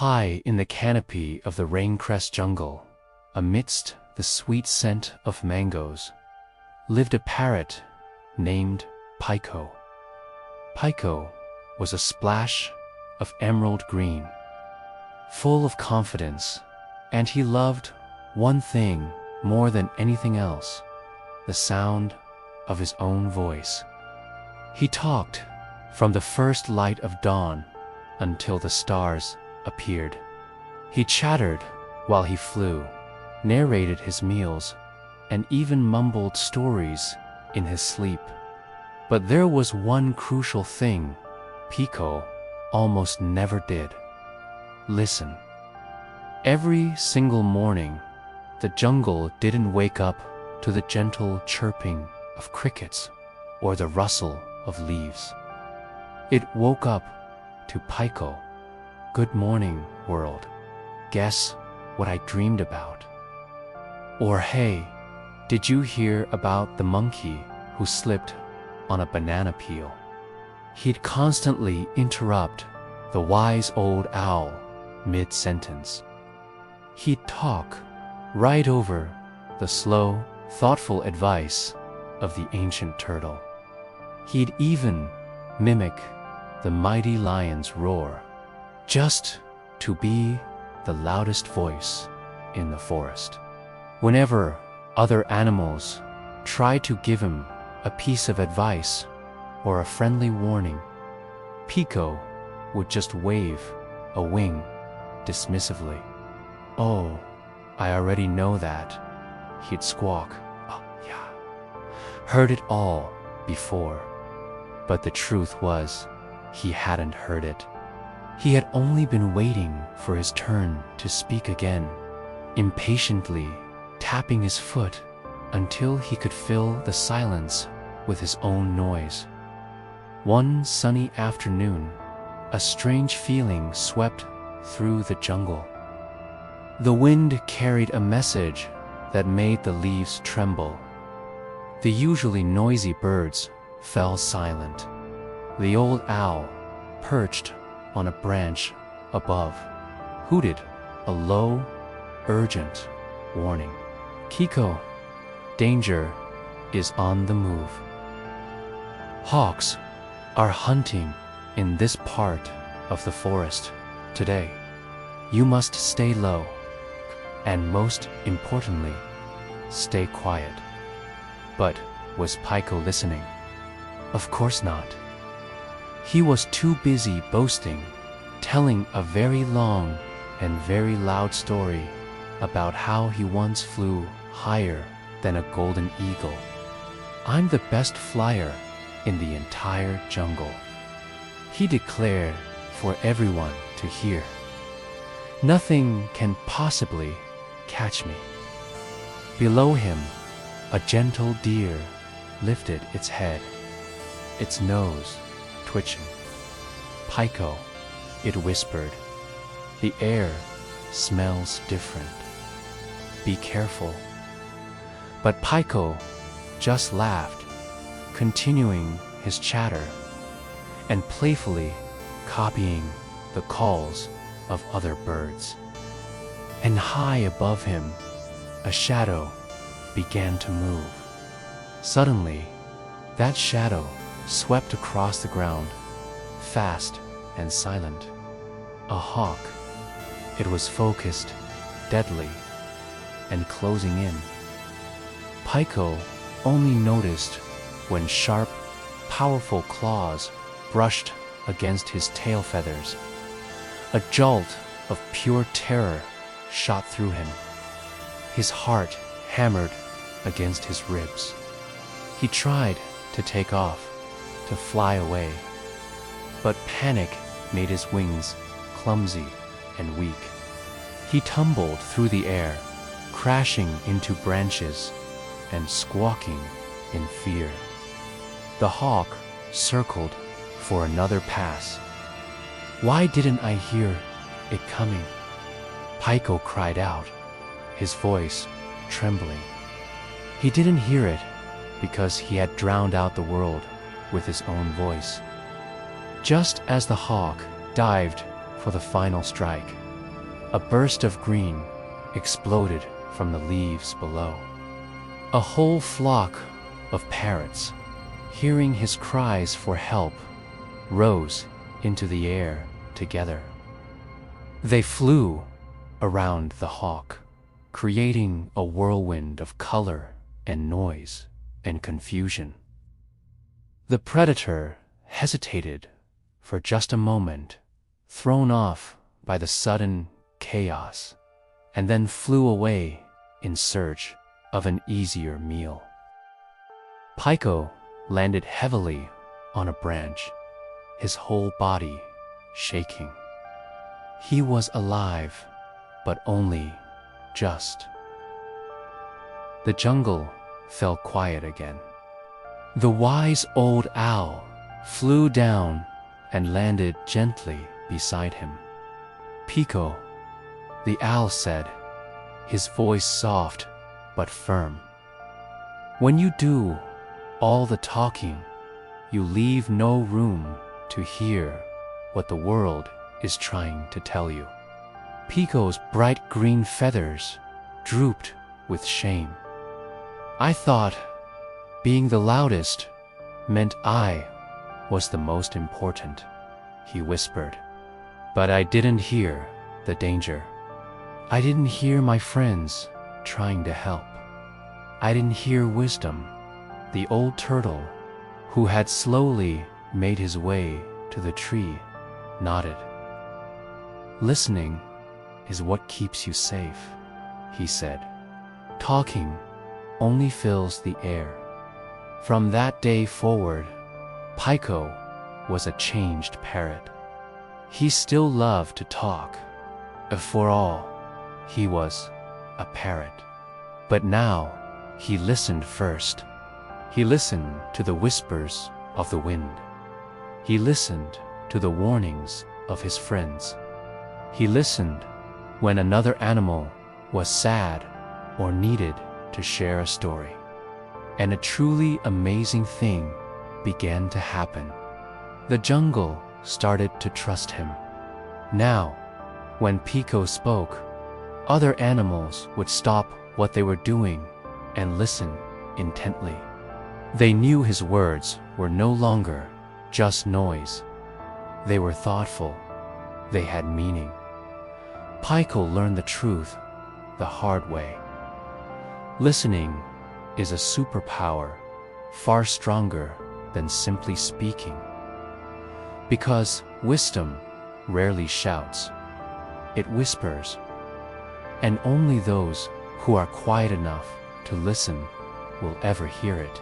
High in the canopy of the rain-crest jungle, amidst the sweet scent of mangoes, lived a parrot named Piko. Piko was a splash of emerald green, full of confidence, and he loved one thing more than anything else: the sound of his own voice. He talked from the first light of dawn until the stars appeared. He chattered while he flew, narrated his meals, and even mumbled stories in his sleep. But there was one crucial thing Piko almost never did: listen. Every single morning, the jungle didn't wake up to the gentle chirping of crickets or the rustle of leaves. It woke up to Piko. "Good morning, world. Guess what I dreamed about?" Or, "Hey, did you hear about the monkey who slipped on a banana peel?" He'd constantly interrupt the wise old owl mid-sentence. He'd talk right over the slow, thoughtful advice of the ancient turtle. He'd even mimic the mighty lion's roar, just to be the loudest voice in the forest. Whenever other animals tried to give him a piece of advice or a friendly warning, Piko would just wave a wing dismissively. "Oh, I already know that," he'd squawk. "Oh, yeah. Heard it all before." But the truth was, he hadn't heard it. He had only been waiting for his turn to speak again, impatiently tapping his foot until he could fill the silence with his own noise. One sunny afternoon, a strange feeling swept through the jungle. The wind carried a message that made the leaves tremble. The usually noisy birds fell silent. The old owl, perched on a branch above, hooted a low, urgent warning. "Piko, danger is on the move. Hawks are hunting in this part of the forest today. You must stay low, and most importantly, stay quiet." But was Piko listening? Of course not. He was too busy boasting, telling a very long and very loud story about how he once flew higher than a golden eagle. "I'm the best flyer in the entire jungle," he declared for everyone to hear. "Nothing can possibly catch me." Below him, a gentle deer lifted its head, its nose twitching. "Piko," it whispered, "the air smells different. Be careful." But Piko just laughed, continuing his chatter and playfully copying the calls of other birds. And high above him, a shadow began to move. Suddenly, that shadow swept across the ground, fast and silent. A hawk. It was focused, deadly, and closing in. Piko only noticed when sharp, powerful claws brushed against his tail feathers. A jolt of pure terror shot through him. His heart hammered against his ribs. He tried to take off, to fly away, but panic made his wings clumsy and weak. He tumbled through the air, crashing into branches and squawking in fear. The hawk circled for another pass. "Why didn't I hear it coming?" Piko cried out, his voice trembling. He didn't hear it because he had drowned out the world with his own voice. Just as the hawk dived for the final strike, A burst of green exploded from the leaves below. A whole flock of parrots, hearing his cries for help, rose into the air together. They flew around the hawk, creating a whirlwind of color and noise and confusion. The predator hesitated for just a moment, thrown off by the sudden chaos, and then flew away in search of an easier meal. Piko landed heavily on a branch, his whole body shaking. He was alive, but only just. The jungle fell quiet again. The wise old owl flew down and landed gently beside him. "Piko," the owl said, his voice soft but firm. "When you do all the talking, you leave no room to hear what the world is trying to tell you." Piko's bright green feathers drooped with shame. "I thought being the loudest meant I was the most important," he whispered. "But I didn't hear the danger. I didn't hear my friends trying to help. I didn't hear wisdom." The old turtle, who had slowly made his way to the tree, nodded. "Listening is what keeps you safe," he said. "Talking only fills the air." From that day forward, Piko was a changed parrot. He still loved to talk. For all, he was a parrot. But now, he listened first. He listened to the whispers of the wind. He listened to the warnings of his friends. He listened when another animal was sad or needed to share a story. And a truly amazing thing began to happen. The jungle started to trust him. Now, when Piko spoke, other animals would stop what they were doing and listen intently. They knew his words were no longer just noise. They were thoughtful. They had meaning. Piko learned the truth the hard way. Listening is a superpower far stronger than simply speaking. Because wisdom rarely shouts, it whispers, and only those who are quiet enough to listen will ever hear it.